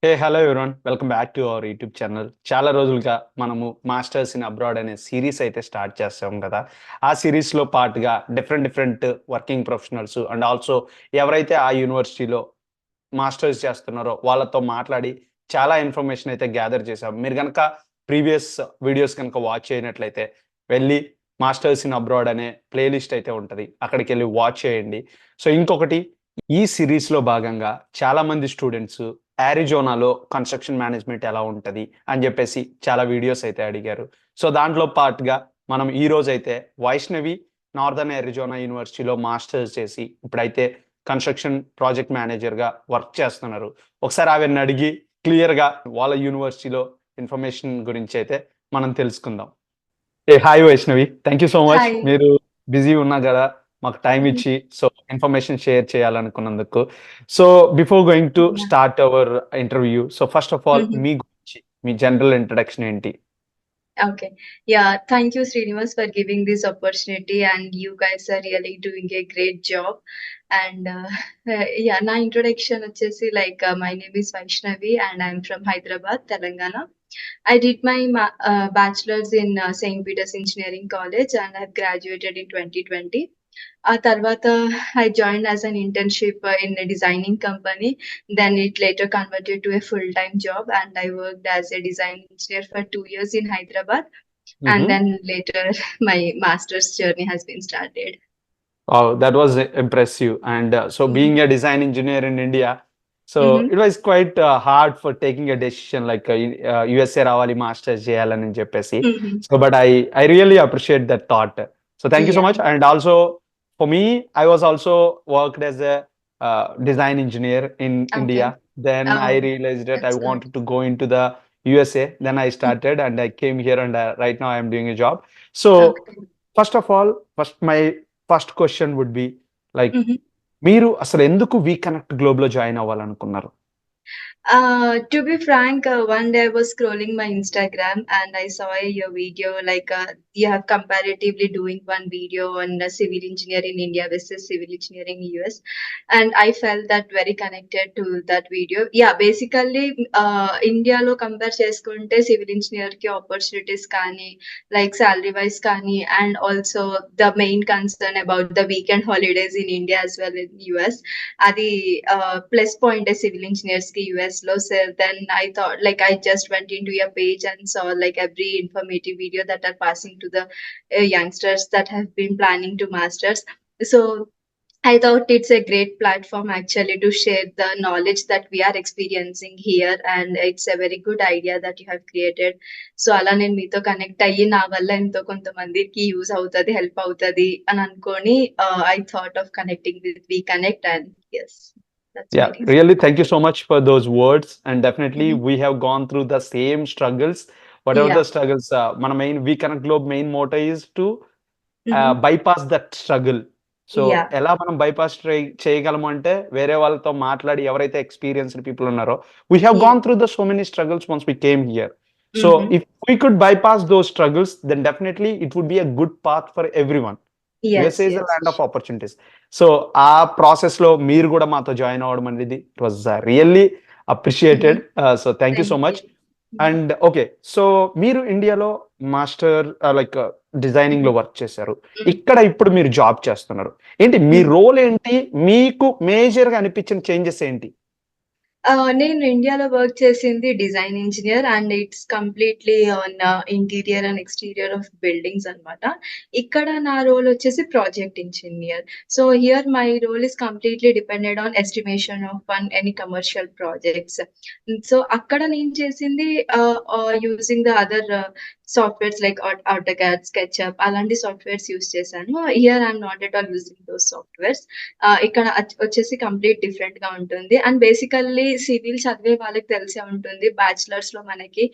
Hey hello everyone welcome back to our YouTube channel. చాలా రోజులుగా మనము మాస్టర్స్ ఇన్ అబ్రాడ్ అనే సిరీస్ అయితే స్టార్ట్ చేస్తాం కదా. ఆ సిరీస్లో పార్ట్గా different different working professionals and also ఎవరైతే ఆ యూనివర్సిటీలో మాస్టర్స్ చేస్తున్నారో వాళ్ళతో మాట్లాడి చాలా ఇన్ఫర్మేషన్ అయితే గ్యాదర్ చేసాం. మీరు కనుక ప్రీవియస్ వీడియోస్ కనుక వాచ్ చేయనట్లయితే వెళ్ళి మాస్టర్స్ ఇన్ అబ్రాడ్ అనే ప్లేలిస్ట్ అయితే ఉంటుంది, అక్కడికి వెళ్ళి వాచ్ చేయండి. సో ఇంకొకటి, ఈ సిరీస్లో భాగంగా చాలా మంది స్టూడెంట్స్ యారిజోనాలో కన్స్ట్రక్షన్ మేనేజ్మెంట్ ఎలా ఉంటది అని చెప్పేసి చాలా వీడియోస్ అయితే అడిగారు. సో దాంట్లో పార్ట్‌గా మనం ఈ రోజైతే వైష్ణవి నార్దర్న్ అరిజోనా యూనివర్సిటీలో మాస్టర్స్ చేసి ఇప్పుడైతే కన్స్ట్రక్షన్ ప్రాజెక్ట్ మేనేజర్‌గా వర్క్ చేస్తున్నారు. ఒకసారి ఆవిడని అడిగి క్లియర్‌గా వాళ్ళ యూనివర్సిటీలో ఇన్ఫర్మేషన్ గురించి అయితే మనం తెలుసుకుందాం. Hi Vaishnavi. Thank you so much. Hi. మీరు బిజీ ఉన్నా గదా! మాకు టైం హుహు. ఇచ్చి ఇన్ఫర్మేషన్ షేర్ చేయాలనుకున్నందుకు. So before going to yeah! Start our interview. First of all హుహు. మీ గురించి మీ జనరల్ ఇంట్రడక్షన్ ఏంటి? Okay. Yeah, thank you, Srinivas, for giving this opportunity, and you guys are really doing a great job. And yeah, నా introduction వచ్చేసి my name is Vaishnavi and I'm from Hyderabad, Telangana. I did my bachelor's in St. Peter's Engineering College and I've graduated in 2020. ఆ తర్వాత I joined as an internship in a designing company. Then it later converted to a full-time job, and I worked as a design engineer for 2 years in Hyderabad. And హుహు. then later, my master's journey has been started. Wow, that was impressive. And Mhm. being a design engineer in India, so Mhm. it was quite hard for taking a decision like USA రావాలి masters చేయాలని చెప్పేసి. Mhm. So but I really appreciate that thought. So thank you so Yeah. much. And also for me, I was also worked as a design engineer in India. Okay. Then I Oh, realized that I that's good. wanted to go into the USA. Then I Mm. started and I came here and right now I am doing a job. So Okay. First of all my first question would be like, Mhm. మీరు అసలు ఎందుకు we connect గ్లోబ్‌లో join అవ్వాలనుకున్నారు? To be frank, one day I was scrolling my Instagram and I saw your video. You have comparatively doing one video on civil engineer in India versus civil engineering in US, and I felt that very connected to that video. Yeah, basically, India lo compare చేసుకుంటే civil engineer ki opportunities కానీ, like salary wise కానీ, and also the main concern about the weekend holidays in India as well in US. అది plus point civil engineers కి US లో. So then I thought I just went into your page and saw every informative video that are passing to the youngsters that have been planning to masters. So I thought it's a great platform actually to share the knowledge that we are experiencing here, and it's a very good idea that you have created. So అలా నేను మీతో connect అయ్యి నా వల్ల ఎంతో కొంతమందికి use అవుతది, help అవుతది అని అనుకోని I thought of connecting with We Connect, and yes, that's my Yeah, reason. really thank you so much for those words. And definitely Mhm. we have gone through the same struggles. Whatever the Yeah. struggles, మన main We Connect Globe main motto is to Mhm. bypass that struggle. So Yeah. ఎలా మనం bypass చేయగలము అంటే వేరే వాళ్ళతో మాట్లాడి ఎవరైతే experienced people ఉన్నారో, we have Yeah. gone through the so many struggles once we came here. So Mhm. if we could bypass those struggles, then definitely it would be a good path for everyone. Yes, USA is the yes. Land of opportunities. So ఆ ప్రాసెస్‌లో మీరు కూడా మాతో join అవ్వడం అనేది it was really Mhm. Appreciated. So thank you so Thank much. you. Mhm. And okay. So మీరు ఇండియాలో master like డిజైనింగ్‌లో Mhm. Work చేశారు. Mhm. ఇక్కడ ఇప్పుడు మీరు జాబ్ చేస్తున్నారు. ఏంటి మీ Mhm. రోల్ ఏంటి? మీకు మేజర్‌గా అనిపించిన చేంజెస్ ఏంటి? నేను ఇండియాలో వర్క్ చేసింది design engineer, and it's completely on interior and exterior of buildings అన్నమాట. ఇక్కడ నా రోల్ వచ్చేసి project engineer. So here my role is completely depended on estimation of any commercial projects. So అక్కడ నేను చేసింది using the other softwares like AutoCAD, SketchUp అలాంటి softwares use చేశాను. Here I'm not at all using those softwares. ఇక్కడ వచ్చేసి complete డిఫరెంట్‌గా ఉంటుంది. And basically civil చదివే వాళ్ళకి తెలిసే ఉంటుంది. బ్యాచిలర్స్‌లో మనకి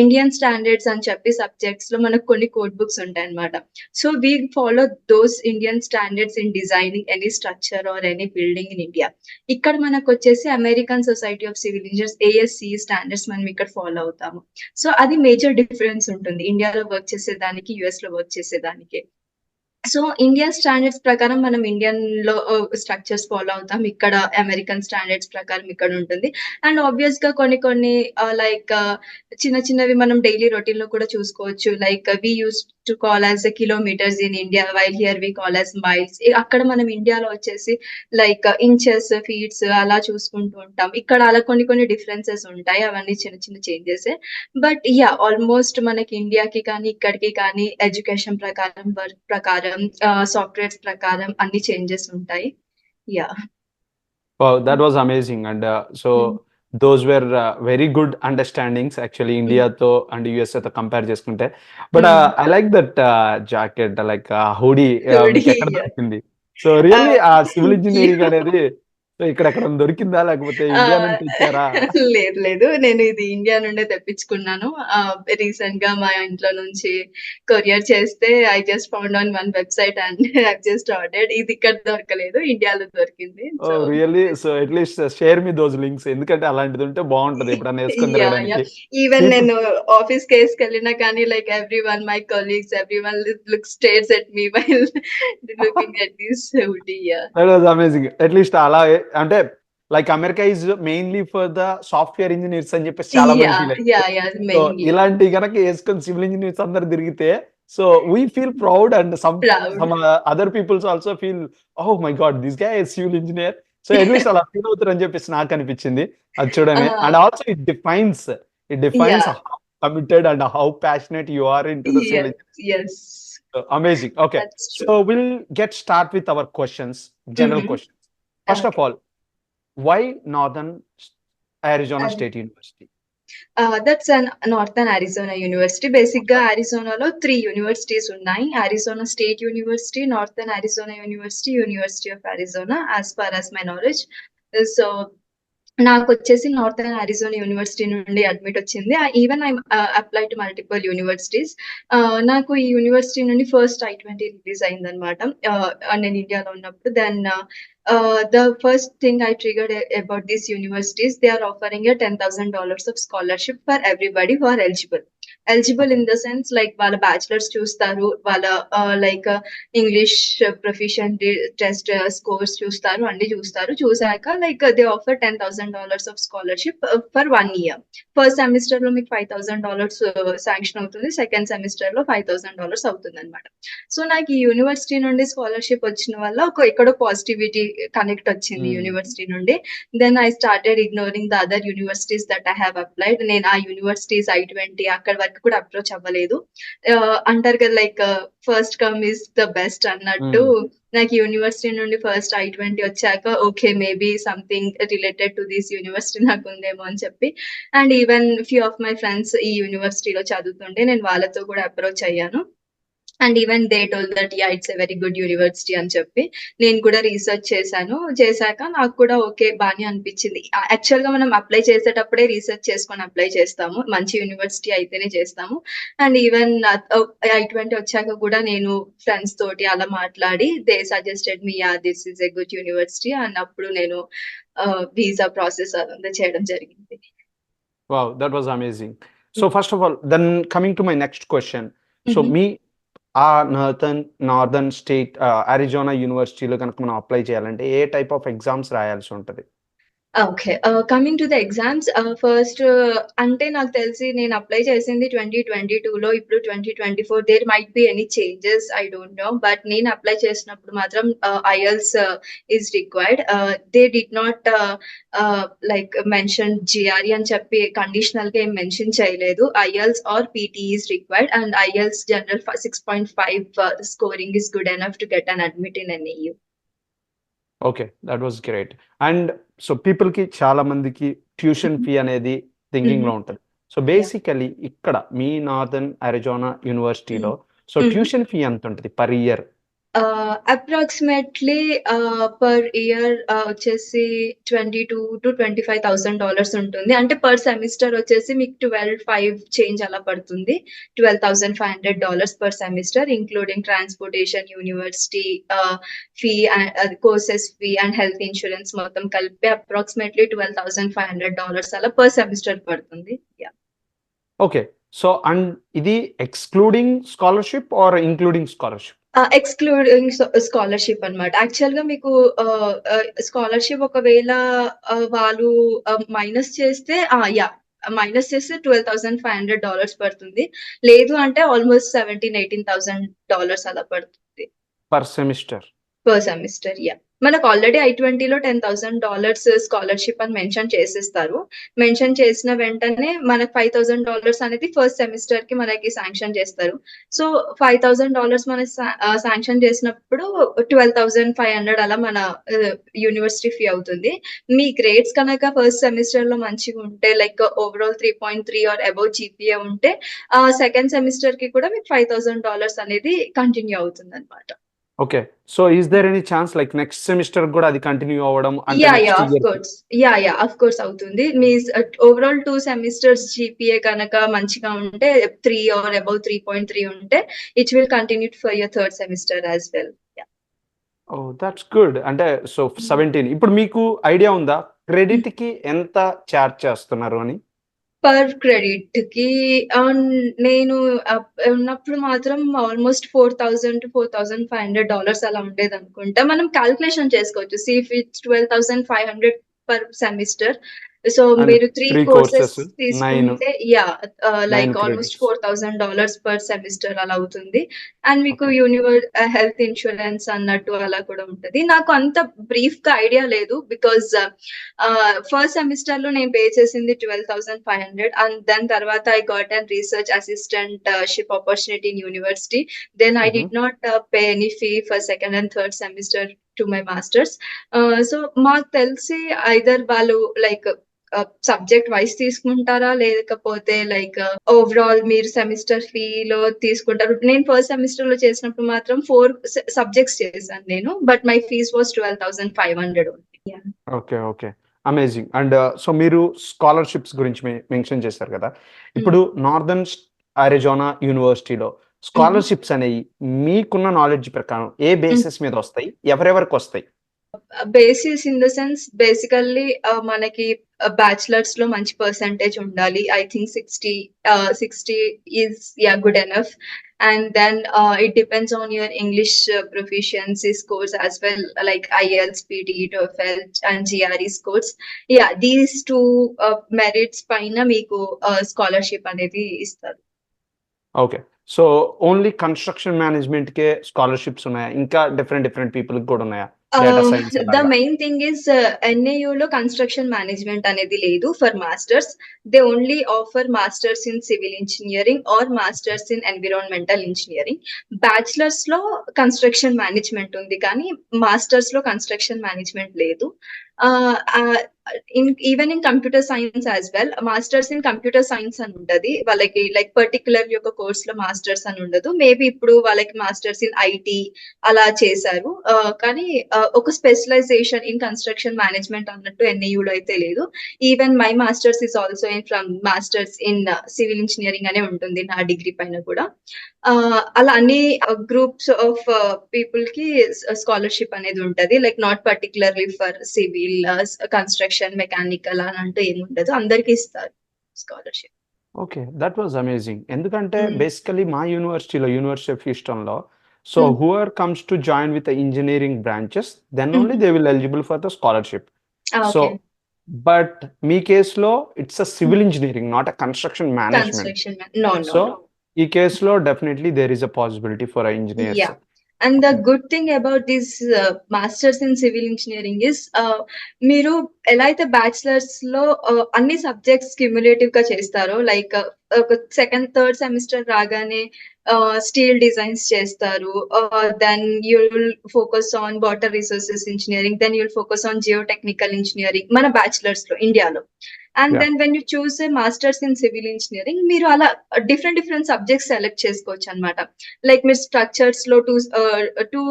ఇండియన్ స్టాండర్డ్స్ అని చెప్పి సబ్జెక్ట్స్‌లో మనకు కొన్ని కోడ్ బుక్స్ ఉంటాయన్నమాట. So we follow those Indian standards in designing any structure or any building in India. ఇక్కడ మనకొచ్చేసి American society of civil engineers ASC standards మనం ఇక్కడ ఫాలో అవుతాము. సో అది మేజర్ డిఫరెన్స్ ఉంటుంది ఇండియాలో వర్క్ చేసేదానికి, యూఎస్‌లో వర్క్ చేసేదానికి. సో, ఇండియా స్టాండర్డ్స్ ప్రకారం మనం ఇండియన్‌లో స్ట్రక్చర్స్ ఫాలో అవుతాం. ఇక్కడ అమెరికన్ స్టాండర్డ్స్ ప్రకారం ఇక్కడుంటుంది. అండ్ ఆబ్వియస్‌గా కొన్ని కొన్ని చిన్న చిన్నవి మనం డైలీ రొటీన్‌లో కూడా చూసుకోవచ్చు. Like we used to call as kilometres in India while here we call as miles. అక్కడ మనం ఇండియాలో వచ్చేసి ఇంచెస్, ఫీట్స్ అలా చూసుకుంటూ ఉంటాం. ఇక్కడ అలా కొన్ని కొన్ని డిఫరెన్సెస్ ఉంటాయి. అవన్నీ చిన్న చిన్న చేంజెసే. But yeah! ఆల్‌మోస్ట్ మనకి ఇండియాకి కానీ, ఇక్కడికి కానీ ఎడ్యుకేషన్ ప్రకారం, వర్క్ ప్రకారం, సాఫ్ట్‌వేర్స్ ప్రకారం అన్ని చేంజెస్ ఉంటాయి. Yeah! That was amazing. And so hmm. Those were very good understandings actually hmm. ఇండియాతో అండ్ యూఎస్ఏతో కంపేర్ చేసుకుంటే. But hmm. I like that jacket like hoodie hoodie మీకెక్కడ యాహ్! దొరికింది? So really ah civil engineering yeah! అనేది so ఇక్కడెక్కడైనా దొరికిందా? లేకపోతే ఆ! ఇండియా నుంచి తెచ్చారా? లేదు. లేదు. నేను ఇది ఇండియా నుండే తెప్పించుకున్నాను. రీసెంట్‌గా మా ఇంట్లో నుంచి కొరియర్ చేస్తే I just found on one website and I just ordered. ఇది ఇక్కడ దొరకలేదు. ఇండియాలో దొరికింది. So, oh! Really? This so at least share me those links. ఎందుకంటే అలాంటిదుంటే బావుంటది ఎప్పుడన్నా యేసుకొని యాహ్! తిరగడానికి. యాహ్! ఈవెన్ పీపుల్ నేను ఆఫీస్‌కేసుకెళ్ళినా కానీ everyone my colleagues everyone stares at me while looking at this hoodie. Yeah! That was amazing. At least అలా అంటే like America is mainly for the software engineers అని చెప్పేసి చాలా మంది యాహ్! ఫీల్ అయితారు. యాహ్! యాహ్! So mainly. ఇలాంటివి గనక యేసుకొని సివిల్ ఇంజినీర్స్ అందరూ తిరిగితే so we feel proud and proud. Some other peoples also feel oh my God! This guy is civil engineer. So at least అలా ఫీల్ అవుతారని చెప్పేసి నాకనిపించింది. అది ఆ! చూడగానే. And also it defines yeah! How committed and how passionate you are into the civil yes. Yes. amazing. Okay. That's true. So we'll get start with our questions, general Mhm. questions. First of Okay. all, why Northern Arizona And State University? that's an Northern Arizona University. బేసిక్‌గా అరిజోనాలో 3 universities ఉన్నాయి. Arizona state university, Northern Arizona university, university of Arizona as far as my knowledge. So నాకొచ్చేసి Northern Arizona university నుండి admit వచ్చింది. Even I applied to multiple universities. నాకు ఈ university నుండి first I-20 release అయిందనమాట. నేను ఇండియాలో ఉన్నప్పుడు. Then the first thing I triggered about these universities, they are offering a $10,000 of scholarship for everybody who are eligible. Eligible Okay. in the sense వాళ్ళ bachelors చూస్తారు. వాళ్ళ ఇంగ్లీష్ ప్రొఫిషియన్సీ టెస్ట్ స్కోర్స్ చూస్తారు. అన్నీ చూస్తారు. చూసాక they offer $10,000 of scholarship for 1 year. First సెమిస్టర్‌లో మీకు $5,000 sanction అవుతుంది. సెకండ్ సెమిస్టర్‌లో $5,000 అవుతుందన్నమాట. సో, నాకు ఈ యూనివర్సిటీ నుండి స్కాలర్‌షిప్ వచ్చిన వల్ల ఎక్కడో పాజిటివిటీ కనెక్ట్ వచ్చింది Hmm. యూనివర్సిటీ నుండి. Then I started ignoring the other universities that I have applied. నేను ఆ యూనివర్సిటీస్ I-20 అక్కడి వరకు కూడా అప్రోచ్ అవ్వలేదు. అంటారు కదా first come is the best అన్నట్టు. Hmm. నాకు యూనివర్సిటీ నుండి ఫస్ట్ I-20 వచ్చాక okay. Maybe something related to this university నాకుందేమో అని చెప్పి and even few of my friends ఈ యూనివర్సిటీలో చదువుతుంటే నేను వాళ్ళతో కూడా అప్రోచ్ అయ్యాను. And even they told that yeah! It's a very good university అని చెప్పి. నేను కూడా రీసెర్చ్ చేశాను. చేశాక నాకు కూడా ఓకే. బానే అనిపిచ్చింది. యాక్చువల్‌గా మనం అప్లై చేసేటప్పుడే రీసెర్చ్ చేసుకొని అప్లై చేస్తాము. మంచి యూనివర్సిటీ అయితేనే చేస్తాము. అండ్ ఈవెన్ I-20 వచ్చాక కూడా నేను ఫ్రెండ్స్ తోటి అలా మాట్లాడి they suggested me yeah! This is a good university అన్నప్పుడు నేను వీసా ప్రాసెస్ అదంతా చేయడం జరిగింది. Wow, that was amazing. So హ్మ్. first of all, then coming to my next question. So హుహు. మీ ఆ నార్దర్న్ స్టేట్ అరిజోనా యూనివర్సిటీలో గనుక మనం అప్లై చేయాలంటే ఏ టైప్ ఆఫ్ ఎగ్జామ్స్ రాయాల్సి ఉంటది? Okay. Coming to the exams first అంటే నాకు తెలిసి నేను అప్లై చేసింది 2022లో. ఇప్పుడు 2024 there might be any changes I don't know. But నేను అప్లై చేసినప్పుడు మాత్రం IELTS is required. They did not mention GRE అని చెప్పి కండిషనల్‌గా ఏం మెన్షన్ చేయలేదు. IELTS or PTE is required and IELTS general 6.5 scoring is good enough to get an admit in NEU. Okay. That was great. And so పీపుల్‌కి చాలా మందికి tuition హుహు. Fee అనేది హుహు. థింకింగ్‌లో ఉంటది. So yeah! బేసికల్లీ ఇక్కడ మీ నార్దర్న్ అరిజోనా యూనివర్సిటీలో హ్మ్. సో హుహు. ట్యూషన్ ఫీ ఎంతుంటది per year? Approximately per year వచ్చేసి $22,000-$25,000 ఉంటుంది. అంటే పర్ సెమిస్టర్ వచ్చేసి మీకు 12,500 చేంజ్ అలా పడుతుంది. $12,500 per semester including transportation, university fee అది courses fee and health insurance మొత్తం కలిపి అప్రాక్సిమేట్‌లీ $12,500 అలా పర్ సెమిస్టర్ పడుతుంది. యాహ్! ఓకే. సో అండ్ ఇది excluding scholarship or including scholarship? Excluding scholarship అన్నమాట. యాక్చువల్‌గా మీకు స్కాలర్‌షిప్ ఒకవేళ వాళ్ళు మైనస్ చేస్తే యాహ్! మైనస్ చేస్తే $12,500 పడుతుంది. లేదు అంటే ఆల్‌మోస్ట్ $17,000-18,000 అలా పడుతుంది. Per semester. Per semester yeah! మనకు ఆల్రెడీ I-20లో $10,000 స్కాలర్‌షిప్ అని మెన్షన్ చేసేస్తారు. మెన్షన్ చేసిన వెంటనే మనకు $5,000 అనేది ఫస్ట్ సెమిస్టర్‌కి మనకి శాంక్షన్ చేస్తారు. సో, $5,000 మనకి శాంక్షన్ చేసినప్పుడు 12,500 అలా మన యూనివర్సిటీ ఫీ అవుతుంది. మీ గ్రేడ్స్ కనుక ఫస్ట్ సెమిస్టర్‌లో మంచిగుంటే like overall 3.3 or above GPA ఉంటే సెకండ్ సెమిస్టర్‌కి కూడా మీకు $5,000 అనేది కంటిన్యూ అవుతుందన్నమాట. Okay. So is there any chance like next semester గూడా అది కంటిన్యూ అవ్వడం అంటే యాహ్! Next yeah! ఆఫ్ ఇయర్‌కి? కోర్స్. యాహ్! ఆఫ్ కోర్స్ అవుతుంది. మీ ఓవరాల్ 2 సెమిస్టర్స్ జీపీఏ గనక మంచిగా ఉంటే 3 ఆర్ అబోవ్ 3.3 ఉంటే it will continue for your third semester as well. Yeah! Oh! That's good. అంటే సో హ్మ్. 17 ఇప్పుడు మీకు ఐడియా ఉందా? క్రెడిట్‌కి ఎంత చార్జ్ చేస్తున్నారు అని? పర్ క్రెడిట్‌కి నేను ఉన్నప్పుడు మాత్రం ఆల్‌మోస్ట్ $4,000-4,500 అలా ఉండేదనుకుంటా. మనం కాలిక్యులేషన్ చేసుకోవచ్చు. See if it's 12,500 per semester. So, and మీరు 3 3 కోర్సెస్ కోర్సెస్ 9, తీసుకుంటే yeah! 9 like almost credits. $4,000 per semester అలా అవుతుంది. అండ్ మీకు ఓకే. హెల్త్ ఇన్స్యూరెన్స్ అన్నట్టు అలా కూడా ఉంటది. నాకు అంత బ్రీఫ్‌గా ఐడియా లేదు. బికాజ్ ఫస్ట్ సెమిస్టర్‌లో నేను పే చేసింది 12,500 అండ్ దాని తర్వాత I got an research assistant ship opportunity in university. Then I హుహు. Did not pay any fee for second and third semester to my masters. So, మాకు తెలిసి ఐదర్ వాళ్ళు లైక్ సబ్జెక్ట్ వైస్ తీసుకుంటారా? లేకపోతే లైక్ ఓవరాల్ మీరు సెమిస్టర్ ఫీలో తీసుకుంటారు. నేను ఫస్ట్ సెమిస్టర్‌లో చేసినప్పుడు మాత్రం 4 సబ్జెక్ట్స్ చేశాను నేను. But my fees was 12,500 only. Yeah! Okay. Okay. Amazing. And so మీరు స్కాలర్‌షిప్స్ గురించి మెన్షన్ చేశారు కదా! హ్మ్. ఇప్పుడు నార్దర్న్ అరిజోనా యూనివర్సిటీలో హుహు. స్కాలర్‌షిప్స్ అనేయి మీకున్న నాలెడ్జ్ ప్రకారం ఏ హ్మ్. బేసిస్ మీద వస్తాయి? ఎవరెవరికొస్తాయి? Basis in the sense basically మనకి బ్యాచిలర్స్‌లో మంచి పర్సెంటేజ్ ఉండాలి. I think 60 is good enough. And then it depends on your English proficiency scores as well like IELTS, PTE, TOEFL and GRE scores. These 2 merits పైన మీకు scholarship అనేది ఇస్తారు. Okay. So only construction మేనేజ్‌మెంట్‌కే scholarships ఉన్నాయా? ఇంకా different different పీపుల్‌కి కూడా ఉన్నాయా? డేటా సైన్స్ ద అలాగా? మెయిన్ థింగ్ ఈస్ ఎన్ఏయూలో కన్‌స్ట్రక్షన్ మేనేజ్‌మెంట్ అనేది లేదు for masters. They only offer masters in civil engineering or masters in environmental engineering. బ్యాచిలర్స్‌లో కన్‌స్ట్రక్షన్ మేనేజ్‌మెంట్ ఉంది. కానీ మాస్టర్స్‌లో కన్‌స్ట్రక్షన్ మేనేజ్‌మెంట్ లేదు. Ah, ah, even in computer science as well masters in computer science అని ఉంటది. వాళ్ళకి లైక్ పర్టిక్యులర్ యొక్క కోర్స్‌లో మాస్టర్స్ అని ఉండదు. మేబీ ఇప్పుడు వాళ్ళకి మాస్టర్స్ ఇన్ ఐటీ అలా చేశారు. కానీ ఒక స్పెషలైజేషన్ ఇన్ కన్‌స్ట్రక్షన్ మేనేజ్‌మెంట్ అన్నట్టు ఎన్‌ఈయూలో అయితే లేదు. Even my masters is also masters in civil engineering అనే ఉంటుంది నా డిగ్రీ పైన కూడా. అలా అన్ని గ్రూప్స్ ఆఫ్ పీపుల్‌కి స్కాలర్‌షిప్ అనేది ఉంటది. Like not particularly for civil, construction, mechanical అని అంటూ ఏముండదు. అందరికి ఇస్తారు scholarship. Okay. That was amazing. ఎందుకంటే హ్మ్. బేసికల్లీ మా యూనివర్సిటీలో యూనివర్సిటీ ఆఫ్ హ్యూస్టన్‌లో so hmm. Whoever comes to join with engineering branches then only హుహు. They will eligible for the scholarship. So okay. But మీ కేస్‌లో it's a hmm. Civil engineering not a construction management. Construction no, no, so no. ఈ కేస్‌లో definitely there is a possibility for engineers. Yeah. And the okay. good thing about this masters in civil engineering is మీరు ఎలా అయితే బ్యాచిలర్స్‌లో అన్ని subjects క్యుములేటివ్‌గా చేస్తారో like ఒక second, third semester రాగానే steel designs చేస్తారు. Then you will focus on water resources engineering. Then you will focus on geotechnical engineering మన బ్యాచిలర్స్‌లో ఇండియాలో. And yeah! Then when you choose a masters in civil engineering మీరు అలా different subjects select చేసుకోవచ్చనమాట. Like మీరు స్ట్రక్చర్స్‌లో 2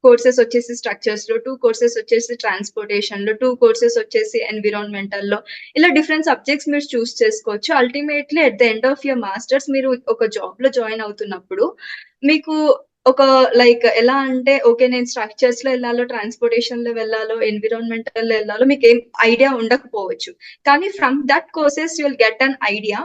courses వచ్చేసి స్ట్రక్చర్స్‌లో, 2 courses వచ్చేసి ట్రాన్స్‌పోర్టేషన్‌లో, 2 కోర్సెస్ వచ్చేసి ఎన్విరాన్మెంటల్‌లో ఇలా డిఫరెంట్ సబ్జెక్ట్స్ మీరు చూస్ చేసుకోవచ్చు. Ultimately at the end of your masters మీరు ఒక జాబ్‌లో జాయిన్ అవుతున్నప్పుడు మీకు ఒక లైక్ ఎలా అంటే ఓకే. నేను స్ట్రక్చర్స్‌లో ఎళ్ళాలో, ట్రాన్స్‌పోర్టేషన్‌లో వెళ్ళాలో, ఎన్విరాన్మెంటల్‌లో ఎళ్ళాలో మీకేం ఐడియా ఉండకపోవచ్చు. కానీ from that courses you will get an idea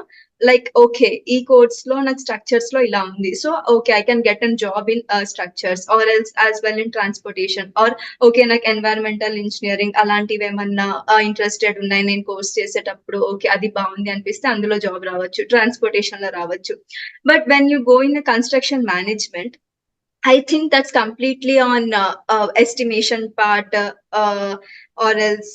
like okay ఈ కోర్స్ లో నాకు స్ట్రక్చర్స్ లో ఇలా ఉంది, so okay I can get an job in structures or else as well in transportation, or okay నాకు ఎన్వైరన్మెంటల్ ఇంజనీరింగ్ అలాంటివి ఏమన్నా interested ఉన్నాయి నేను కోర్స్ చేసేటప్పుడు, ఓకే అది బాగుంది అనిపిస్తే అందులో జాబ్ రావచ్చు, ట్రాన్స్పోర్టేషన్ లో రావచ్చు. But when you go in construction management, I think that's completely on estimation part, or else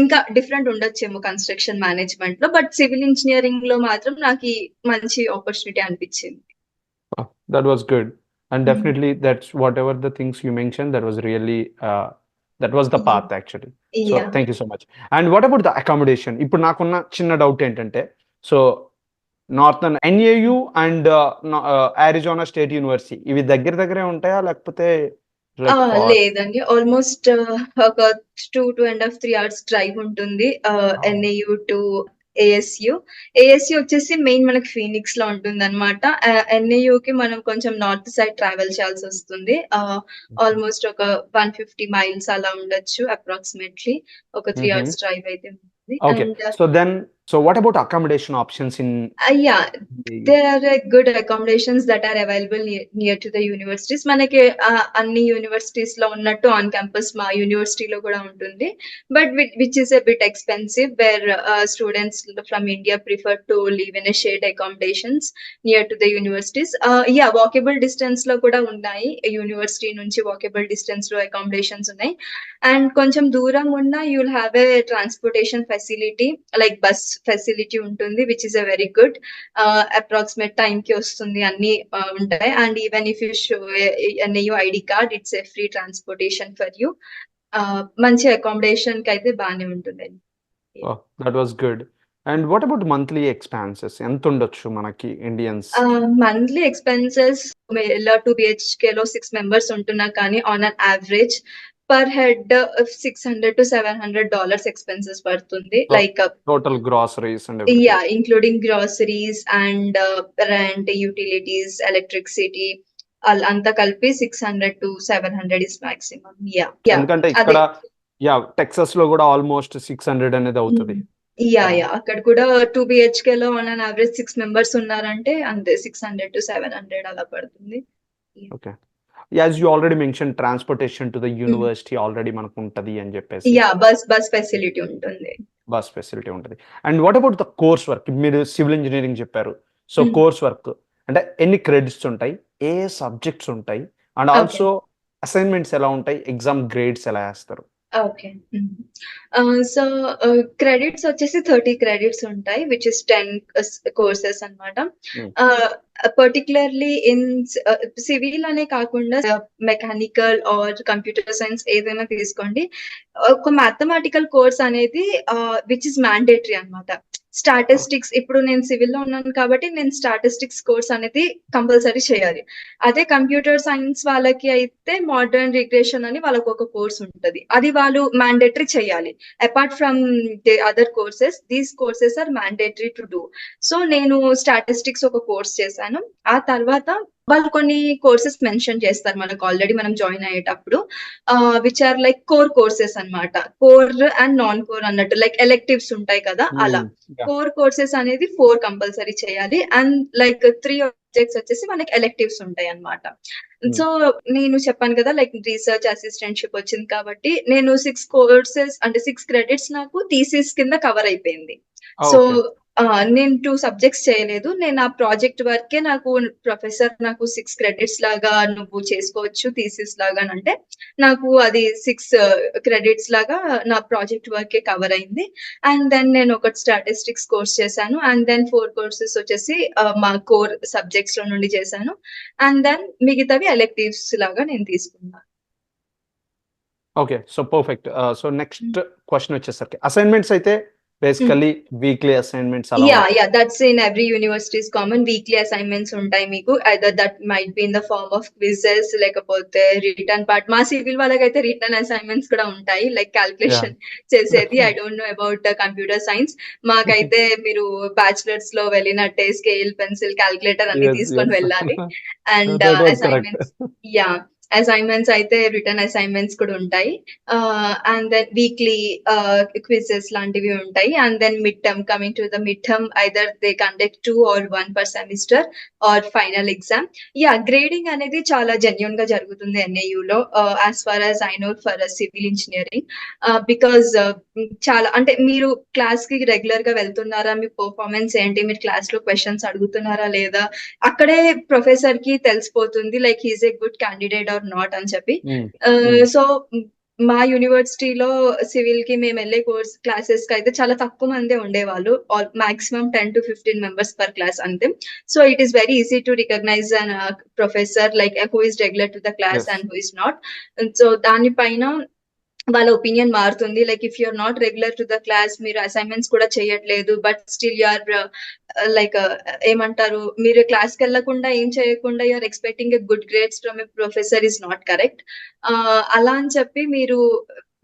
ఇంకా డిఫరెంట్ ఉండొచ్చేమో కన్స్ట్రక్షన్ మేనేజ్మెంట్ లో, బట్ సివిల్ ఇంజనీరింగ్ లో మాత్రం నాకు మంచి ఆపర్చునిటీ అనిపించింది. Oh, that was good. And definitely that's whatever the things you mentioned, that was really that was the path actually. So Yeah. thank you so much. And what about the accommodation? ఇప్పుడు నాకున్న చిన్న doubt ఏంటంటే, so northern NAU and Arizona state university ఇవి దగ్గర దగ్గరే ఉంటాయా, లేకపోతే like far? లేదండి, ఆల్మోస్ట్ ఒక 2.5-3 hours డ్రైవ్ ఉంటుంది ఎన్ఏయు టు ఏఎస్యు. ఏఎస్యు వచ్చేసి మెయిన్ మనకి ఫీనిక్స్ లో ఉంటుంది అనమాట. ఎన్ఏయుకి మనం కొంచెం నార్త్ సైడ్ ట్రావెల్ చేయాల్సి వస్తుంది. ఆల్మోస్ట్ ఒక 150 miles అలా ఉండొచ్చు అప్రాక్సిమేట్లీ. ఒక 3 hours డ్రైవ్ అయితే ఉంటుంది. Okay, so what about accommodation options in Yeah, there are good accommodations that are available near to the universities. మనకి అన్ని యూనివర్సిటీస్ లో ఉన్నట్టు ఆన్ క్యాంపస్ మా యూనివర్సిటీలో కూడా ఉంటుంది, but which is a bit expensive, where students from India prefer to live in a shared accommodations near to the universities. Yeah, walkable distance లో కూడా ఉన్నాయి, యూనివర్సిటీ నుంచి walkable distance లో accommodations ఉన్నాయి. అండ్ కొంచెం దూరం ఉన్న you'll have a transportation facility, like bus facility ఉంటుంది, which is a very good approximate time కి వస్తుంది, అన్ని ఉంటాయి. And even if you show NIU ID card, it's a free transportation for you. మంచి అకామిడేషన్ కి అయితే బాగానే ఉంటుంది. That was good. And what about monthly expenses ఎంత ఉండొచ్చు మనకి ఇండియన్స్? మంత్లీ ఎక్స్పెన్సెస్ 2 BHK లో 6 members ఉంటున్నా కానీ on an average per head $600 to $700 expenses పడుతుంది. Like total groceries and yeah, including groceries and rent, utilities, electricity అంతా కలిపి 600 to 700 is maximum. Yeah, ఎందుకంటే ఇక్కడ టెక్సస్ లో కూడా ఆల్మోస్ట్ 600 అనేది అవుతుంది. యా, అక్కడ కూడా 2 BHK లో ఆన్ అన్ యావరేజ్ 6 members ఉన్నారంటే అంతే 600 to 700 అలా పడుతుంది. Okay, as you already mention transportation to the university already మనకు ఉంటది అని చెప్పేసి. యా, బస్ ఫెసిలిటీ ఉంటుంది. బస్ ఫెసిలిటీ ఉంటుంది. And what about the course work? మీరు సివిల్ ఇంజనీరింగ్ చెప్పారు, సో కోర్స్ వర్క్ అంటే ఎన్ని క్రెడిట్స్ ఉంటాయి, ఏ సబ్జెక్ట్స్ ఉంటాయి, అండ్ ఆల్సో అసైన్మెంట్స్ ఎలా ఉంటాయి, ఎగ్జామ్ గ్రేడ్స్ ఎలా వేస్తారు? ఓకే, సో క్రెడిట్స్ వచ్చేసి 30 credits ఉంటాయి, విచ్ ఇస్ 10 కోర్సెస్ అన్నమాట. పర్టికులర్లీ ఇన్ సివిల్ అనే కాకుండా మెకానికల్ ఆర్ కంప్యూటర్ సైన్స్ ఏదైనా తీసుకోండి, ఒక మ్యాథమెటికల్ కోర్స్ అనేది విచ్ ఇస్ మ్యాండేటరీ అన్నమాట. స్టాటిస్టిక్స్, ఇప్పుడు నేను సివిల్ లో ఉన్నాను కాబట్టి నేను స్టాటిస్టిక్స్ కోర్స్ అనేది కంపల్సరీ చేయాలి. అదే కంప్యూటర్ సైన్స్ వాళ్ళకి అయితే మోడర్న్ రిగ్రెషన్ అని వాళ్ళకి ఒక కోర్స్ ఉంటది, అది వాళ్ళు మ్యాండేటరీ చేయాలి. Apart from the other courses, these courses are mandatory to do. So నేను స్టాటిస్టిక్స్ ఒక కోర్స్ చేశాను. ఆ తర్వాత వాళ్ళు కొన్ని కోర్సెస్ మెన్షన్ చేస్తారు మనకు ఆల్రెడీ మనం జాయిన్ అయ్యేటప్పుడు, which are like core courses అన్నమాట. కోర్ అండ్ నాన్ కోర్ అన్నట్టు, లైక్ ఎలెక్టివ్స్ ఉంటాయి కదా అలా. కోర్ కోర్సెస్ అనేది 4 కంపల్సరీ చేయాలి, అండ్ లైక్ 3 సబ్జెక్ట్స్ వచ్చేసి మనకి ఎలెక్టివ్స్ ఉంటాయి అన్నమాట. సో నేను చెప్పాను కదా, లైక్ రీసెర్చ్ అసిస్టెంట్షిప్ వచ్చింది కాబట్టి నేను 6 కోర్సెస్ అంటే 6 credits నాకు థీసిస్ కింద కవర్ అయిపోయింది. సో నేను 2 సబ్జెక్ట్స్ చేయలేదు, నేను ఆ ప్రాజెక్ట్ వర్కే నాకు ప్రొఫెసర్ నాకు 6 credits లాగా నువ్వు చేసుకోవచ్చు థీసిస్ లాగా అంటే, నాకు అది 6 credits లాగా నా ప్రాజెక్ట్ వర్కే కవర్ అయింది. అండ్ దెన్ నేను ఒక స్టాటిస్టిక్స్ కోర్స్ చేశాను, అండ్ దెన్ 4 courses వచ్చేసి మా కోర్ సబ్జెక్ట్స్ లో నుండి చేశాను, అండ్ దెన్ మిగతావి ఎలెక్టివ్స్ లాగా నేను తీసుకున్నాను. Okay, so perfect. So next question వచ్చేసరికి అసైన్మెంట్స్ అయితే బేసికల్లీ వీక్లీ అసైన్మెంట్స్ అలా. Yeah, that's in every universities common. Weekly assignments ఉంటాయి మీకు, either that might be in the form of quizzes లేకపోతే రిటర్న్ పార్ట్. మా సివిల్ వాళ్ళకైతే రిటర్న్ అసైన్మెంట్స్ కూడా ఉంటాయి, లైక్ క్యాల్కులేషన్ చేసేది. I don't know about computer science. మాకైతే మీరు బ్యాచిలర్స్ లో వెళ్ళినట్టే స్కేల్, పెన్సిల్, క్యాల్కులేటర్ అన్ని తీసుకొని వెళ్ళాలి. అండ్ అసైన్మెంట్స్, యా, అసైన్‌మెంట్స్ అయితే రిటర్న్ అసైన్‌మెంట్స్ కూడా ఉంటాయి. అండ్ దెన్ వీక్లీ క్విజెస్ లాంటివి ఉంటాయి. And then mid term coming to the mid term either they conduct 2 or 1 per semester or final exam. గ్రేడింగ్ అనేది చాలా జెన్యూన్‌గా జరుగుతుంది ఎన్‌ఐయూలో as far as I know for civil engineering. Because చాలా అంటే మీరు క్లాస్‌కి రెగ్యులర్‌గా వెళ్తున్నారా? మీ పెర్ఫార్మన్స్ ఏంటి? మీరు క్లాస్‌లో క్వెషన్స్ అడుగుతున్నారా లేదా? అక్కడే ప్రొఫెసర్‌కి తెలిసిపోతుంది like he is a good candidate or not అని చెప్పి. సో మా యూనివర్సిటీలో సివిల్‌కి మేమెళ్ళే క్లాసెస్‌కయితే చాలా తక్కువ మందే ఉండేవాళ్ళు. మాక్సిమం 10-15 మెంబర్స్ పర్ క్లాస్ అంతే. So it is very easy to recognise an professor like who is regular to the class Yes. And who is not. So దాని పైన వాళ్ళ ఒపీనియన్ మారుతుంది. Like if you are not regular to the class, మీరు assignments కూడా చేయట్లేదు. But still you are like ఏమంటారు? మీరు క్లాస్‌కెళ్ళకుండా ఏం చేయకుండా you are expecting a good grades from a professor is not correct. అలా అని చెప్పి మీరు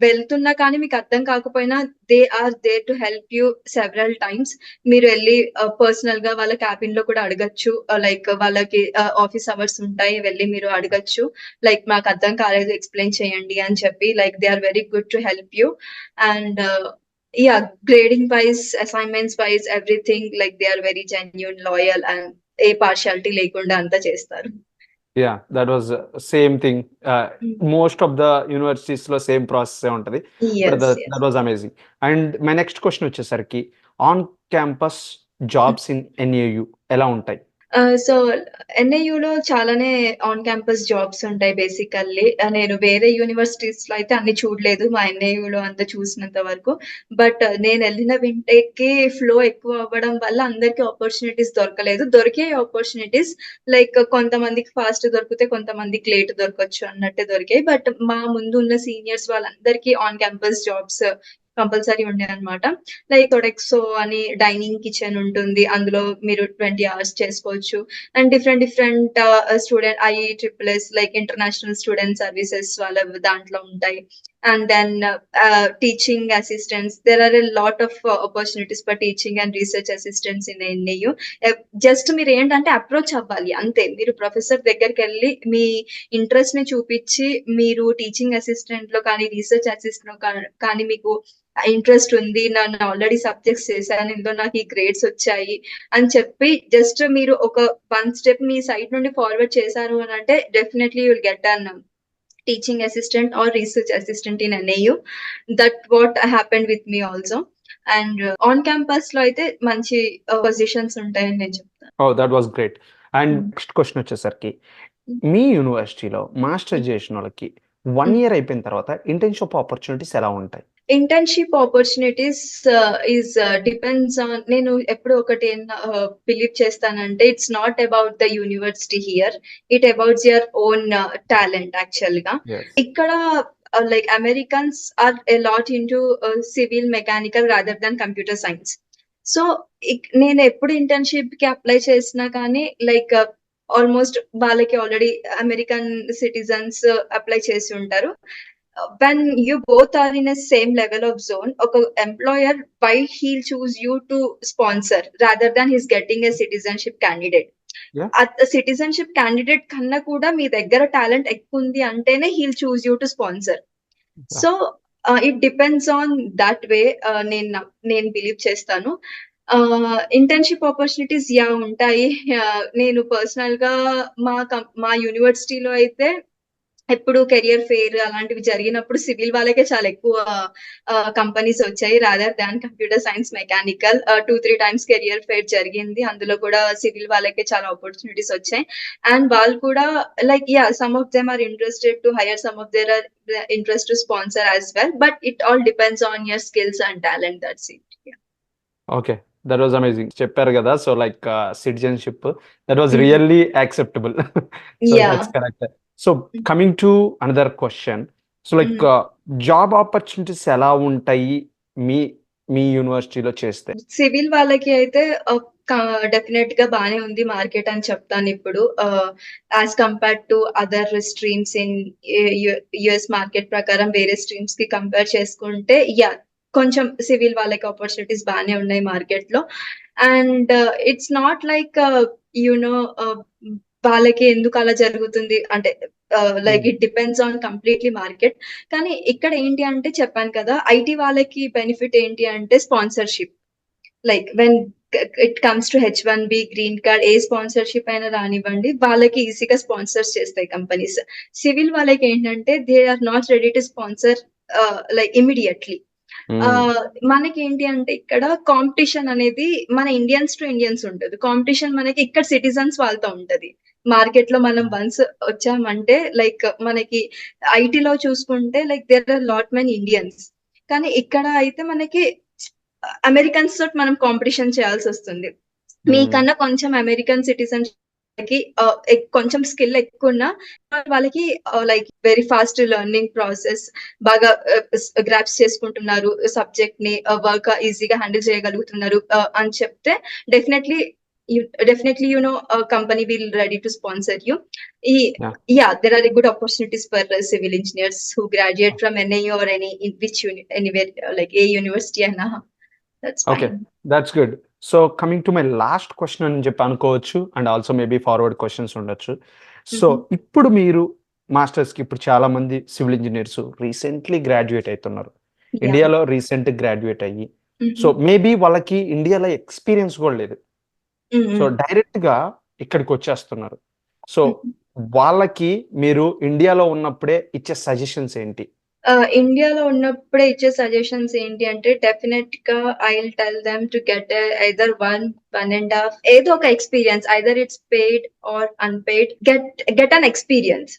వెళ్తున్నా కానీ మీకు అర్థం కాకపోయినా they are there to help you several times. మీరు వెళ్లి పర్సనల్‌గా వాళ్ళ క్యాబిన్‌లో కూడా అడగొచ్చు. లైక్ వాళ్ళకి ఆఫీస్ అవర్స్ ఉంటాయి. వెళ్లి మీరు అడగొచ్చు. లైక్ మాకు అర్థం కాలేదు ఎక్స్‌ప్లెయిన్ చేయండి అని చెప్పి like they are very good to help you. And grading wise, assignments wise everything like they are very genuine, loyal and ఏ పార్షియాలిటీ లేకుండా అంతా చేస్తారు. Yeah, that was same thing. Most of the universities లో same process ఉంటది. But Yes, yes. That was amazing. And my next question వచ్చేసరికి on campus jobs in ఎన్ఏయు ఎలా ఉంటాయి? So ఎన్ఐయూలో చాలానే ఆన్ క్యాంపస్ జాబ్స్ ఉంటాయి బేసికల్లీ. నేను వేరే యూనివర్సిటీస్‌లో అయితే అన్ని చూడలేదు. మా ఎన్ఐయూలో అంతా చూసినంత వరకు. బట్ నేనెళ్ళిన వింటేక్‌కి ఫ్లో ఎక్కువ అవ్వడం వల్ల అందరికి ఆపర్చునిటీస్ దొరకలేదు. దొరికే ఆపర్చునిటీస్ లైక్ కొంతమందికి ఫాస్ట్ దొరికితే, కొంతమందికి లేట్ దొరకొచ్చు అన్నట్టే దొరికాయి. బట్ మా ముందున్న సీనియర్స్ వాళ్ళందరికీ ఆన్ క్యాంపస్ జాబ్స్ కంపల్సరీ ఉండేవన్నమాట. లైక్ సోడెక్సో అని డైనింగ్ కిచెన్ ఉంటుంది. అందులో మీరు 20 అవర్స్ చేసుకోవచ్చు. And different student IEEES like international student services వాళ్ళ దాంట్లో ఉంటాయి. And then teaching assistants. There are a lot of opportunities for teaching and research assistants in NIU. Just మీరేంటంటే అప్రోచ్ అవ్వాలి అంతే. మీరు ప్రొఫెసర్ దగ్గరికెళ్ళి మీ ఇంట్రెస్ట్‌ని చూపిచ్చి మీరు టీచింగ్ అసిస్టెంట్‌లో కానీ, రీసెర్చ్ అసిస్టెంట్‌లో కానీ మీకు ఇంట్రెస్ట్ ఉంది. నేను ఆల్రెడీ సబ్జెక్ట్స్ చేశాను. ఇందులో నాకు ఈ గ్రేడ్స్ వచ్చాయి అని చెప్పి జస్ట్ మీరు ఒక 1 స్టెప్ మీ సైడ్ నుండి ఫార్వర్డ్ చేశారు అనంటే definitely you will get an teaching assistant or research assistant in NIU. That what happened with me also. And on క్యాంపస్‌లో అయితే మంచి పొజిషన్స్ ఉంటాయని నేను చెప్తాను. Oh! That was great. And next question వచ్చేసరికి మీ యూనివర్సిటీలో మాస్టర్స్ చేసిన వాళ్ళకి 1 ఇయర్ అయిపోయిన తర్వాత ఇంటర్న్‌షిప్ ఆపర్చునిటీస్ ఎలా ఉంటాయి? ఇంటర్న్‌షిప్ ఆపర్చునిటీస్ డిపెండ్స్ ఆన్ నేను ఎప్పుడు ఒకటి బిలీవ్ చేస్తానంటే it's not about the university here. It abouts your own talent యాక్చువల్‌గా. Yes. ఇక్కడ like Americans are a lot into civil, mechanical rather than computer science. So నేను ఎప్పుడు ఇంటర్న్‌షిప్‌కి అప్లై చేసినా కానీ లైక్ ఆల్‌మోస్ట్ వాళ్ళకి ఆల్రెడీ అమెరికన్ సిటిజన్స్ అప్లై చేసి ఉంటారు. When you both are in a same level of zone, ఒక employer why he'll choose you to sponsor rather than he's getting a citizenship candidate. Yeah. Citizenship candidate కన్నా కూడా మీ దగ్గర talent ఎక్కువుంది అంటేనే హీ'll choose you to sponsor. Yeah. So it depends on that way నేను believe చేస్తాను. Internship opportunities ఉంటాయి. నేను పర్సనల్‌గా మా యూనివర్సిటీలో అయితే ఎప్పుడు కెరియర్ ఫెయిర్ అలాంటివి జరిగినప్పుడు సివిల్ వాళ్ళకే చాలా ఎక్కువ కంపెనీస్ వచ్చాయి rather than computer science, mechanical. 2-3 times career fair జరిగింది. అందులో కూడా సివిల్ వాళ్ళకే చాలా ఆపర్చునిటీస్ వచ్చాయి. అండ్ వాళ్ళు కూడా like some of them are interested to hire, some of their are interest to sponsor as well. But it all depends on your skills and talent. That's it. Okay. That was amazing. చెప్పారు కదా! So like citizenship that was Mhm. Really acceptable. So Yeah. That's correct. So coming to another question. So like job opportunities ఎలా ఉంటాయి మీ మీ యూనివర్సిటీలో చేస్తే? Civil వాళ్ళకి అయితే డెఫినెట్‌గా బానే ఉంది మార్కెట్ అని చెప్తానిప్పుడు. As compared to other streams in US market ప్రకారం వేరే స్ట్రీమ్స్‌కి కంపేర్ చేసుకుంటే కొంచెం సివిల్ వాళ్ళకి ఆపర్చునిటీస్ బానే ఉన్నాయి మార్కెట్‌లో. And it's not like you know వాళ్ళకి ఎందుకు అలా జరుగుతుంది అంటే like it depends on completely market. కానీ ఇక్కడ ఏంటి అంటే చెప్పాను కదా! ఐటీ వాళ్ళకి బెనిఫిట్ ఏంటి అంటే sponsorship. Like when it comes to H one B, green card ఏ స్పాన్సర్‌షిప్ అయినా రానివ్వండి, వాళ్ళకి ఈజీగా స్పాన్సర్స్ చేస్తాయి కంపెనీస్. సివిల్ వాళ్ళకేంటంటే they are not ready to sponsor like immediately. మనకేంటి అంటే ఇక్కడ కాంపిటీషన్ అనేది మన ఇండియన్స్ టు ఇండియన్స్ ఉంటది. కాంపిటీషన్ మనకి ఇక్కడ సిటిజన్స్ వాళ్ళతో ఉంటది. మార్కెట్‌లో మనం వన్స్ వచ్చామంటే లైక్ మనకి ఐటీలో చూసుకుంటే like there are lot many Indians. కానీ ఇక్కడ అయితే మనకి అమెరికన్స్ తోటి మనం కాంపిటీషన్ చేయాల్సొస్తుంది. మీకన్నా కొంచెం అమెరికన్ సిటిజన్స్‌కి కొంచెం స్కిల్ ఎక్కువున్నా వాళ్ళకి like very fast learning process బాగా గ్రాస్ప్ చేసుకుంటున్నారు సబ్జెక్ట్‌ని, వర్క్ ఈజీగా హ్యాండిల్ చేయగలుగుతున్నారు అని చెప్తే definitely you know company will ready to sponsor you. Yeah. There are good opportunities for civil engineers who graduate from NIU or anywhere like a university and that's fine. Okay, that's good. So coming to my last question అని చెప్పి అనుకోవచ్చు, and also maybe forward questions ఉండొచ్చు. So ఇప్పుడు మీరు మాస్టర్స్కి ఇప్పుడు చాలా మంది civil engineers recently graduate అవుతున్నారు, ఇండియాలో రీసెంట్ గ్రాడ్యుయేట్ అయ్యి. సో మేబీ వాళ్ళకి ఇండియాలో ఎక్స్పీరియన్స్ కూడా లేదు, సో డైరెక్ట్ గా ఇక్కడికి వచ్చేస్తున్నారు. సో వాళ్ళకి మీరు ఇండియాలో ఉన్నప్పుడే ఇచ్చే సజెషన్స్ ఏంటి? ఇండియాలో ఉన్నప్పుడే ఇచ్చే సజెషన్స్ ఏంటి అంటే డెఫినెట్‌గా I will tell them to get either 1.5 ఏదో ఒక experience. Either it's paid or unpaid. Get an experience.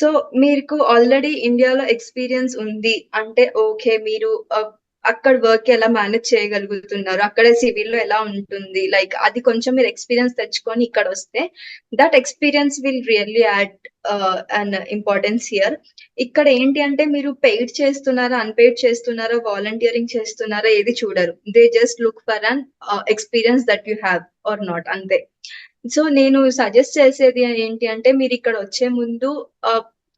So మీకు ఆల్రెడీ ఇండియాలో ఎక్స్‌పీరియన్స్ ఉంది అంటే ఓకే. మీరు అక్కడ వర్క్ ఎలా మేనేజ్ చేయగలుగుతున్నారు, అక్కడ సివిల్‌లో ఎలా ఉంటుంది, లైక్ అది కొంచెం మీరు ఎక్స్‌పీరియన్స్ తెచ్చుకొని ఇక్కడొస్తే that experience will really add an importance here. ఇక్కడ ఏంటి అంటే మీరు పెయిడ్ చేస్తున్నారా, అన్‌పెయిడ్ చేస్తున్నారా, వాలంటీరింగ్ చేస్తున్నారా ఏది చూడరు. They just look for an experience that you have or not అంతే. సో నేను సజెస్ట్ చేసేది ఏంటి అంటే మీరు ఇక్కడ వచ్చే ముందు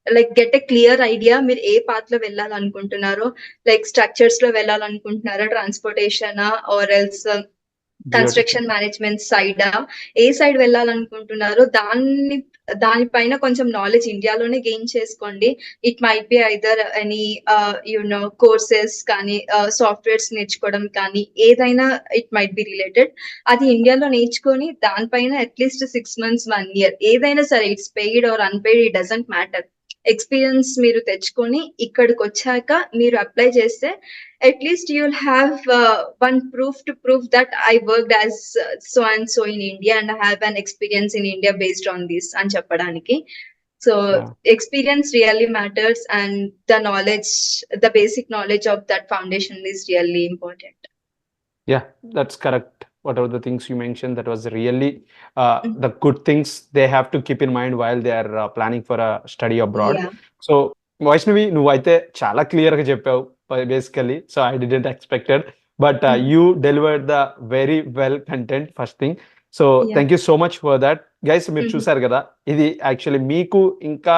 like get a clear idea మీరు ఏ పాత్ లో వెళ్ళాలనుకుంటున్నారో, లైక్ స్ట్రక్చర్స్ లో వెళ్ళాలనుకుంటున్నారా, ట్రాన్స్పోర్టేషనా ఆర్ ఎల్స్ కన్స్ట్రక్షన్ మేనేజ్మెంట్ సైడా, ఏ సైడ్ వెళ్ళాలనుకుంటున్నారో దానిపైన కొంచెం నాలెడ్జ్ ఇండియాలోనే గెయిన్ చేసుకోండి. It might be either any courses కానీ సాఫ్ట్వేర్స్ నేర్చుకోవడం కానీ ఏదైనా ఇట్ మైట్ బి రిలేటెడ్. అది ఇండియాలో నేర్చుకొని దానిపైన అట్లీస్ట్ 6 months 1 year ఏదైనా సరే it's paid or unpaid it doesn't matter. Experience మీరు తెచ్చుకొని ఇక్కడికి వచ్చాక మీరు అప్లై చేస్తే at least you will have one proof to prove that I worked as so and so in India and I have an experience in India based on this అని చెప్పడానికి. So experience really matters and the knowledge, the basic knowledge of that foundation is really important. Yeah, that's correct. Whatever the things you mentioned, that was really the good things they have to keep in mind while they are planning for a study abroad. Yeah. So Vaishnavi, నువ్వైతే చాలా clear గా చెప్పావు basically. So I didn't expected, but you delivered the very well content first thing. So thank you so much for that. Guys, మీరు చూసారు కదా, ఇది actually మీకు ఇంకా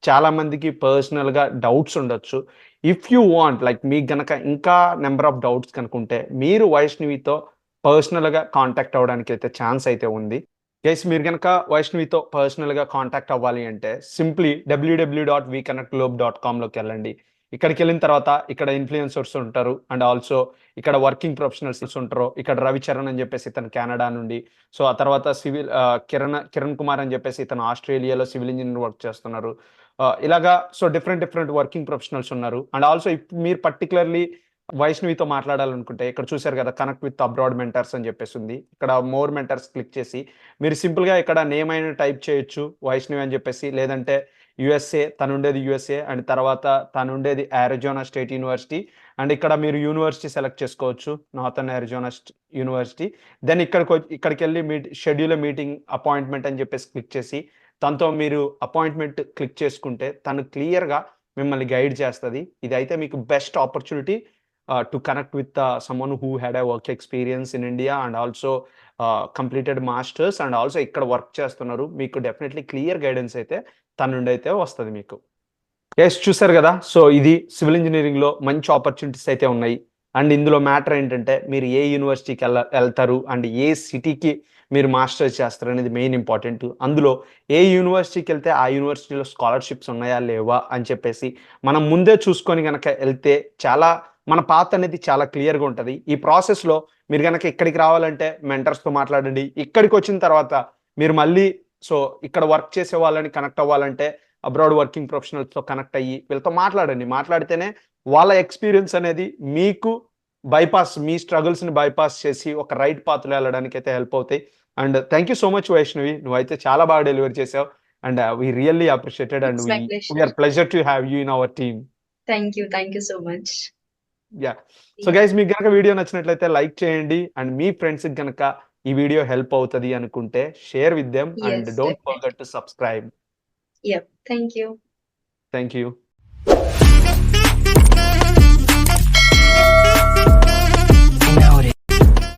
చాలా మందికి పర్సనల్ గా డౌట్స్ ఉండొచ్చు. ఇఫ్ యూ వాంట్ లైక్ మీకు గనక ఇంకా నెంబర్ ఆఫ్ డౌట్స్ కనుకుంటే మీరు వైష్ణవితో పర్సనల్ గా కాంటాక్ట్ అవ్వడానికి అయితే ఛాన్స్ అయితే ఉంది. గైస్, మీరు కనుక వైష్ణవితో పర్సనల్ గా కాంటాక్ట్ అవ్వాలి అంటే సింప్లీ www.vconnectglobe.com లోకి వెళ్ళండి. ఇక్కడికి వెళ్ళిన తర్వాత ఇక్కడ ఇన్ఫ్లుయెన్సర్స్ ఉంటారు, అండ్ ఆల్సో ఇక్కడ వర్కింగ్ ప్రొఫెషనల్స్ ఉంటారు. ఇక్కడ రవిచరణ్ అని చెప్పేసి ఇతను కెనడా నుండి, సో ఆ తర్వాత సివిల్ కిరణ్ కుమార్ అని చెప్పేసి ఇతను ఆస్ట్రేలియాలో సివిల్ ఇంజనీర్ వర్క్ చేస్తున్నారు. ఇలాగా సో డిఫరెంట్ వర్కింగ్ ప్రొఫెషనల్స్ ఉన్నారు. అండ్ ఆల్సో మీరు పర్టికులర్లీ వైష్ణవితో మాట్లాడాలనుకుంటే ఇక్కడ చూసారు కదా, కనెక్ట్ విత్ అబ్రాడ్ మెంటర్స్ అని చెప్పేసి ఉంది. ఇక్కడ మోర్ మెంటర్స్ క్లిక్ చేసి మీరు సింపుల్ గా ఇక్కడ నేమ్ అయినా టైప్ చేయొచ్చు, వైష్ణవి అని చెప్పేసి. లేదంటే యుఎస్ఏ, తను ఉండేది యుఎస్ఏ, అండ్ తర్వాత తను ఉండేది అరిజోనా స్టేట్ యూనివర్సిటీ, అండ్ ఇక్కడ మీరు యూనివర్సిటీ సెలెక్ట్ చేసుకోవచ్చు, నార్థన్ అరిజోనా యూనివర్సిటీ. దెన్ ఇక్కడికి వెళ్ళి షెడ్యూల్ మీటింగ్ అపాయింట్మెంట్ అని చెప్పేసి క్లిక్ చేసి తనతో మీరు అపాయింట్మెంట్ క్లిక్ చేసుకుంటే తను క్లియర్గా మిమ్మల్ని గైడ్ చేస్తుంది. ఇదైతే మీకు best opportunity to connect with someone who had a work experience in India and also completed masters and also ఇక్కడ వర్క్ చేస్తున్నారు. మీకు డెఫినెట్లీ క్లియర్ గైడెన్స్ అయితే తన నుండి అయితే వస్తుంది మీకు. ఎస్, చూసారు కదా, సో ఇది సివిల్ ఇంజనీరింగ్లో మంచి ఆపర్చునిటీస్ అయితే ఉన్నాయి. అండ్ ఇందులో మ్యాటర్ ఏంటంటే మీరు ఏ యూనివర్సిటీకి వెళ్తారు అండ్ ఏ సిటీకి మీరు మాస్టర్స్ చేస్తారనేది మెయిన్ ఇంపార్టెంట్. అందులో ఏ యూనివర్సిటీకి వెళ్తే ఆ యూనివర్సిటీలో స్కాలర్షిప్స్ ఉన్నాయా లేవా అని చెప్పేసి మనం ముందే చూసుకొని గనక వెళ్తే చాలా మన పాత్ అనేది చాలా క్లియర్గా ఉంటుంది. ఈ ప్రాసెస్లో మీరు గనక ఇక్కడికి రావాలంటే మెంటర్స్తో మాట్లాడండి. ఇక్కడికి వచ్చిన తర్వాత మీరు మళ్ళీ సో ఇక్కడ వర్క్ చేసే వాళ్ళని కనెక్ట్ అవ్వాలంటే అబ్రాడ్ వర్కింగ్ ప్రొఫెషనల్స్తో కనెక్ట్ అయ్యి వీళ్ళతో మాట్లాడండి. మాట్లాడితేనే వాళ్ళ ఎక్స్పీరియన్స్ అనేది మీకు మీ స్ట్రగుల్స్ని బైపాస్ చేసి ఒక రైట్ పాత్లో వెళ్ళడానికి అయితే హెల్ప్ అవుతాయి. And thank you so much Vaishnavi, నువ్వైతే చాలా బాగా డెలివరీ చేసావు. And we really appreciated and It's my pleasure. We are pleasure to have you in our team. Thank you so much. Yeah. So guys, మీకు గనక video నచ్చినట్లయితే like చేయండి and మీ ఫ్రెండ్స్కి గనక ఈ వీడియో హెల్ప్ అవుతుంది అనుకుంటే share with them and Yes, don't definitely. Forget to subscribe. Yep. Thank you. Thank you.